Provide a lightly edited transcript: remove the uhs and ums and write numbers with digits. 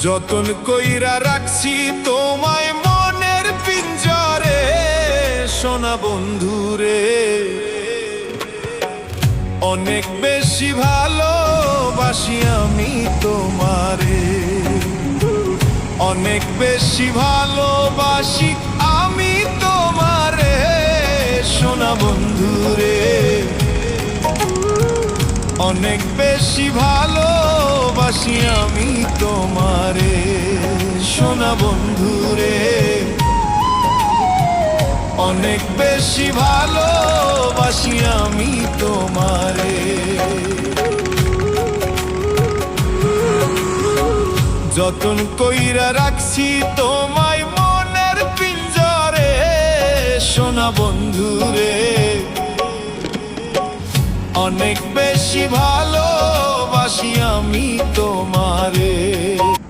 যতন কইরা রাখছি তোমায় মনের পিঞ্জরে, সোনা বন্ধুরে। অনেক বেশি ভালোবাসি আমি তোমারে, অনেক বেশি ভালোবাসি আমি তোমারে, সোনা বন্ধুরে। অনেক বেশি ভালোবাসি আমি তোমারে, সোনা বন্ধুরে। অনেক বেশি ভালোবাসি আমি তোমারে। যতন কইরা রাখছি তোমায় মনের পিঞ্জরে, সোনা বন্ধুরে। অনেক বেশি ভালোবাসি আমি তোমারে।